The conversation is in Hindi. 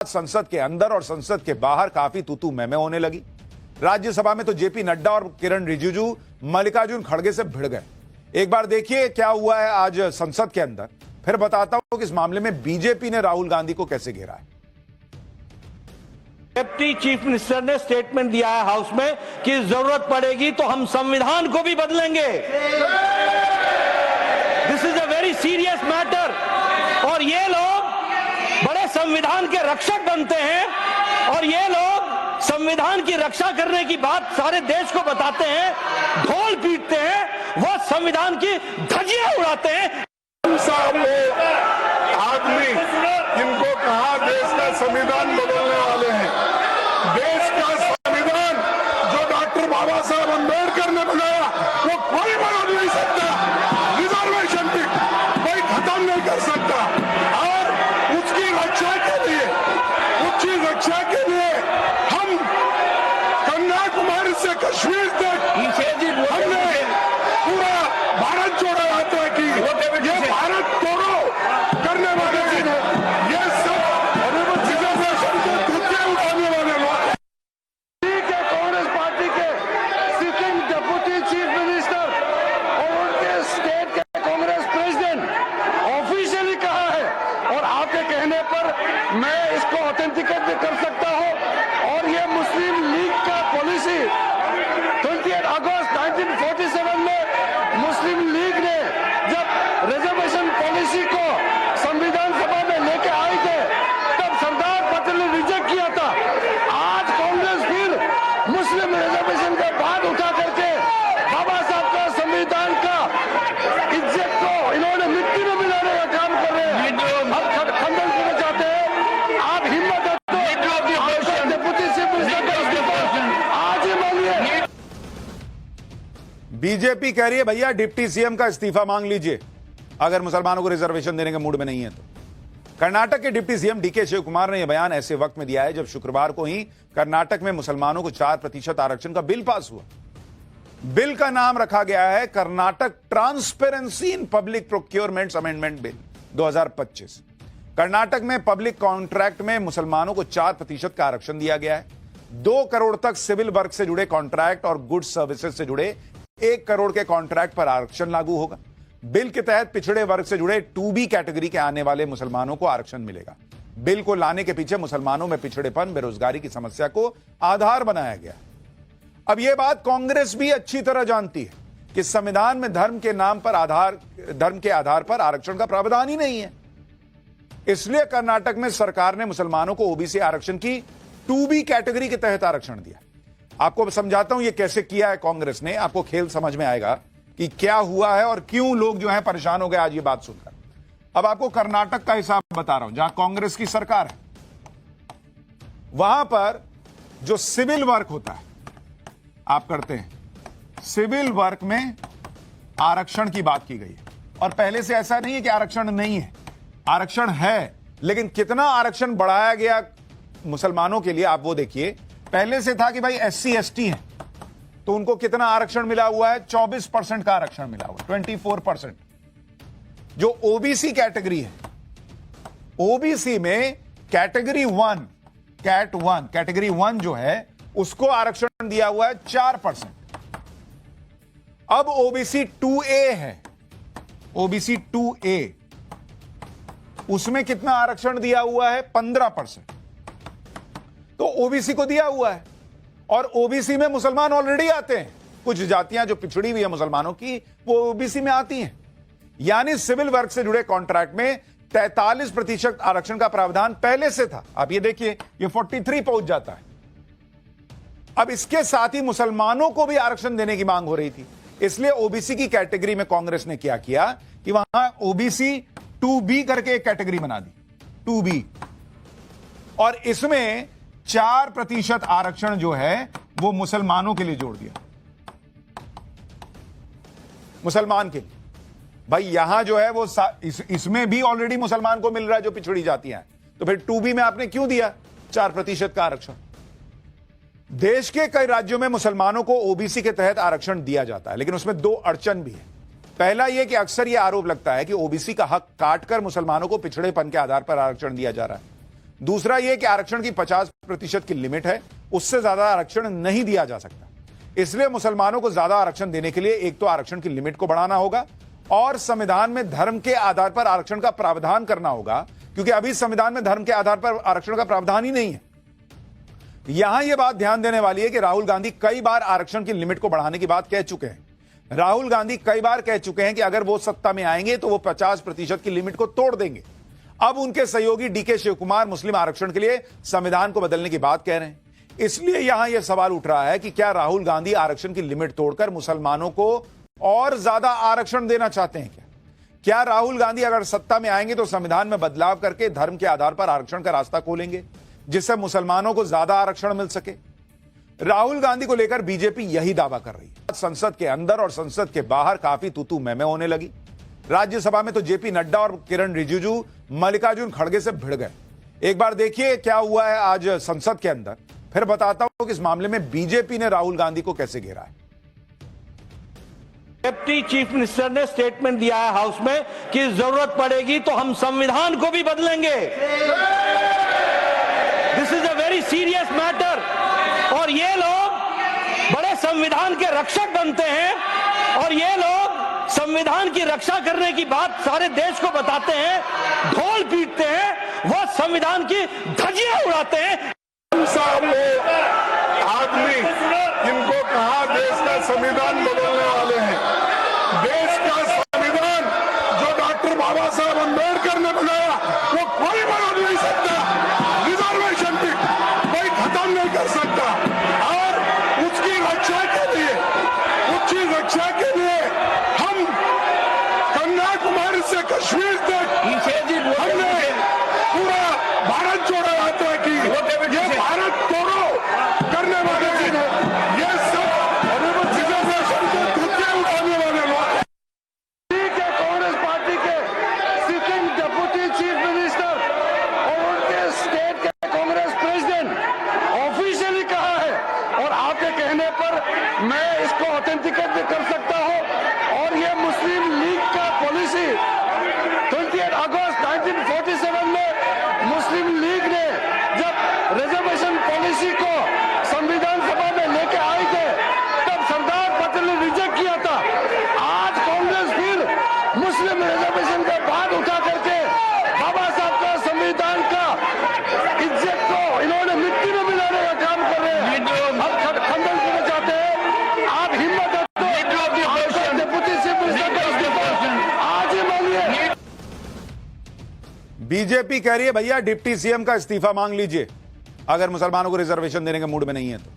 संसद के अंदर और संसद के बाहर काफी तूतू मैमे होने लगी। राज्यसभा में तो जेपी नड्डा और किरण रिजिजू मल्लिकार्जुन खड़गे से भिड़ गए। एक बार देखिए क्या हुआ है आज संसद के अंदर, फिर बताता हूं कि इस मामले में बीजेपी ने राहुल गांधी को कैसे घेरा है। डिप्टी चीफ मिनिस्टर ने स्टेटमेंट दिया है हाउस में कि जरूरत पड़ेगी तो हम संविधान को भी बदलेंगे। This is a very serious matter और ये लोग बड़े संविधान के रक्षक बनते हैं और ये लोग संविधान की रक्षा करने की बात सारे देश को बताते हैं, ढोल पीटते हैं, वो संविधान की धज्जियां उड़ाते हैं। आदमी जिनको कहा देश का संविधान बदलने वाले हैं, देश का संविधान जो डॉक्टर बाबा साहब अम्बेडकर ने बनाया वो कोई बदल नहीं सकता। रिजर्वेशन भी कोई खत्म नहीं कर सकता और उसकी रक्षा के लिए हम कन्याकुमारी से कश्मीर तक हमने पूरा भारत जोड़ा यात्रा की। ये भारत तोड़ो करने वाले ये सब रिजर्वेशन के धक्के उठाने वाले लोग। ठीक है, कांग्रेस पार्टी के सिटिंग डिप्टी चीफ मिनिस्टर और उनके स्टेट के कांग्रेस प्रेसिडेंट ऑफिशियली कहा है और आपके कहने पर मैं इसको ऑथेंटिकेट भी कर सकता हूं। और ये मुस्लिम लीग का पॉलिसी 28 अगस्त 1947 में मुस्लिम लीग ने जब रिजर्वेशन पॉलिसी को संविधान सभा में लेके आए थे तब सरदार पटेल ने रिजेक्ट किया था। आज कांग्रेस फिर मुस्लिम रिजर्वेशन का बात उठा करके बाबा साहब का संविधान का इज्जत को इन्होंने मिट्टी में मिलाने का काम कर रहे हैं। अब खंडन करना चाहते हैं। आप हिम्मत है तो डिप्टी चीफ मिनिस्टर का इस्तीफा आज ही मांगिए। बीजेपी कह रही है भैया डिप्टी सीएम का इस्तीफा मांग लीजिए अगर मुसलमानों को रिजर्वेशन देने के मूड में नहीं है तो। कर्नाटक के deputy CM DK Shivakumar ने यह बयान ऐसे वक्त में दिया है जब शुक्रवार को ही कर्नाटक में मुसलमानों को 4% आरक्षण का बिल पास हुआ। बिल का नाम रखा गया है Karnataka transparency in public procurements amendment bill 2025। Karnataka में पब्लिक कॉन्ट्रैक्ट में मुसलमानों को 4% का आरक्षण दिया गया है। 2 करोड़ तक सिविल वर्क से जुड़े कॉन्ट्रैक्ट और गुड्स सर्विसेज से जुड़े 1 करोड़ के कॉन्ट्रैक्ट पर आरक्षण लागू होगा। बिल के तहत पिछड़े वर्ग से जुड़े 2B कैटेगरी के आने वाले मुसलमानों को आरक्षण मिलेगा। बिल को लाने के पीछे मुसलमानों में पिछड़ेपन, बेरोजगारी की समस्या को आधार बनाया गया। अब यह बात कांग्रेस भी अच्छी तरह जानती है कि संविधान में धर्म के आधार पर आरक्षण का प्रावधान ही नहीं है। इसलिए कर्नाटक में सरकार ने मुसलमानों को ओबीसी आरक्षण की 2B कैटेगरी के तहत आरक्षण दिया। आपको समझाता हूं यह कैसे किया है कांग्रेस ने, आपको खेल समझ में आएगा कि क्या हुआ है और क्यों लोग जो है परेशान हो गए आज ये बात सुनकर। अब आपको कर्नाटक का हिसाब बता रहा हूं जहां कांग्रेस की सरकार है। वहां पर जो सिविल वर्क होता है आप करते हैं, सिविल वर्क में आरक्षण की बात की गई है। और पहले से ऐसा नहीं है कि आरक्षण नहीं है, आरक्षण है, लेकिन कितना आरक्षण बढ़ाया गया मुसलमानों के लिए आप वो देखिए। पहले से था कि भाई SC ST है तो उनको कितना आरक्षण मिला हुआ है, 24% का आरक्षण मिला हुआ, 24%। जो ओबीसी कैटेगरी है, ओबीसी में कैटेगरी 1 कैटेगरी 1 जो है उसको आरक्षण दिया हुआ है 4%। अब ओबीसी 2A है, ओबीसी 2A उसमें कितना आरक्षण दिया हुआ है, 15%। तो ओबीसी को दिया हुआ है और ओबीसी में मुसलमान ऑलरेडी आते हैं। कुछ जातियां जो पिछड़ी हुई है मुसलमानों की वो ओबीसी में आती हैं। यानी सिविल वर्क से जुड़े कॉन्ट्रैक्ट में 43% आरक्षण का प्रावधान पहले से था। आप ये देखिए ये 43 पहुंच जाता है। अब इसके साथ ही मुसलमानों को भी आरक्षण देने की मांग हो रही थी। इसलिए ओबीसी की कैटेगरी में कांग्रेस ने क्या किया कि वहां ओबीसी 2B करके एक कैटेगरी बना दी, 2B, और इसमें 4% आरक्षण जो है वो मुसलमानों के लिए जोड़ दिया। मुसलमान के लिए भाई यहां जो है वो इसमें भी ऑलरेडी मुसलमान को मिल रहा है जो पिछड़ी जातियां हैं, तो फिर 2B में आपने क्यों दिया 4% का आरक्षण। देश के कई राज्यों में मुसलमानों को ओबीसी के तहत आरक्षण दिया जाता है, लेकिन उसमें 2 अड़चन भी है। पहला यह कि अक्सर यह आरोप लगता है कि ओबीसी का हक काटकर मुसलमानों को पिछड़ेपन के आधार पर आरक्षण दिया जा रहा है। दूसरा यह कि आरक्षण की 50% की लिमिट है, उससे ज्यादा आरक्षण नहीं दिया जा सकता। इसलिए मुसलमानों को ज्यादा आरक्षण देने के लिए एक तो आरक्षण की लिमिट को बढ़ाना होगा और संविधान में धर्म के आधार पर आरक्षण का प्रावधान करना होगा, क्योंकि अभी संविधान में धर्म के आधार पर आरक्षण का प्रावधान ही नहीं है। यहां यह बात ध्यान देने वाली है कि राहुल गांधी कई बार आरक्षण की लिमिट को बढ़ाने की बात कह चुके हैं। राहुल गांधी कई बार कह चुके हैं कि अगर वो सत्ता में आएंगे तो वो 50% की लिमिट को तोड़ देंगे। अब उनके सहयोगी डीके शिवकुमार मुस्लिम आरक्षण के लिए संविधान को बदलने की बात कह रहे हैं। इसलिए यहां यह सवाल उठ रहा है कि क्या राहुल गांधी आरक्षण की लिमिट तोड़कर मुसलमानों को और ज्यादा आरक्षण देना चाहते हैं? क्या राहुल गांधी अगर सत्ता में आएंगे तो संविधान में बदलाव करके धर्म के आधार पर आरक्षण का रास्ता खोलेंगे, जिससे मुसलमानों को ज्यादा आरक्षण मिल सके? राहुल गांधी को लेकर बीजेपी यही दावा कर रही है। संसद के अंदर और संसद के बाहर काफी तू मैं होने लगी। राज्यसभा में तो जेपी नड्डा और किरण रिजिजू मल्लिकार्जुन खड़गे से भिड़ गए। एक बार देखिए क्या हुआ है आज संसद के अंदर, फिर बताता हूं कि इस मामले में बीजेपी ने राहुल गांधी को कैसे घेरा है। डिप्टी चीफ मिनिस्टर ने स्टेटमेंट दिया है हाउस में कि जरूरत पड़ेगी तो हम संविधान को भी बदलेंगे। This is a very serious matter और ये लोग बड़े संविधान के रक्षक बनते हैं और ये लोग संविधान की रक्षा करने की बात सारे देश को बताते हैं, ढोल पीटते हैं, वो संविधान की धज्जियां उड़ाते हैं। साहब वो आदमी जिनको कहा देश का संविधान बदलने वाले हैं, देश का संविधान जो डॉक्टर बाबा साहब अम्बेडकर ने बनाया वो कोई बदल नहीं सकता। रिजर्वेशन भी कोई खत्म नहीं कर सकता और उसकी रक्षा के लिए हम कन्याकुमारी से कश्मीर तक हमने पूरा भारत जोड़ो यात्रा की। ये भारत तोड़ो करने वाले ये सब रिजर्वेशन को धज्जियां उड़ाने वाले लोग। ठीक है, कांग्रेस पार्टी के सिटिंग डिप्टी चीफ मिनिस्टर और उनके स्टेट के कांग्रेस प्रेसिडेंट ऑफिशियली कहा है और आपके कहने पर मैं इसको ऑथेंटिकेट भी कर सकता हूं। और ये मुस्लिम लीग का पॉलिसी 28 अगस्त 1947 में मुस्लिम लीग ने जब रिजर्वेशन पॉलिसी को संविधान सभा में लेके आए थे तब सरदार पटेल ने रिजेक्ट किया था। आज कांग्रेस फिर मुस्लिम रिजर्वेशन का बात उठा करके बाबा साहब का संविधान का इज्जत को इन्होंने मिट्टी में मिलाने का काम कर रहे हैं। अब खंडन करना चाहते हैं। आप हिम्मत है तो डिप्टी चीफ मिनिस्टर का इस्तीफा आज ही मांगिए। बीजेपी कह रही है भैया डिप्टी सीएम का इस्तीफा मांग लीजिए अगर मुसलमानों को रिजर्वेशन देने के मूड में नहीं है तो।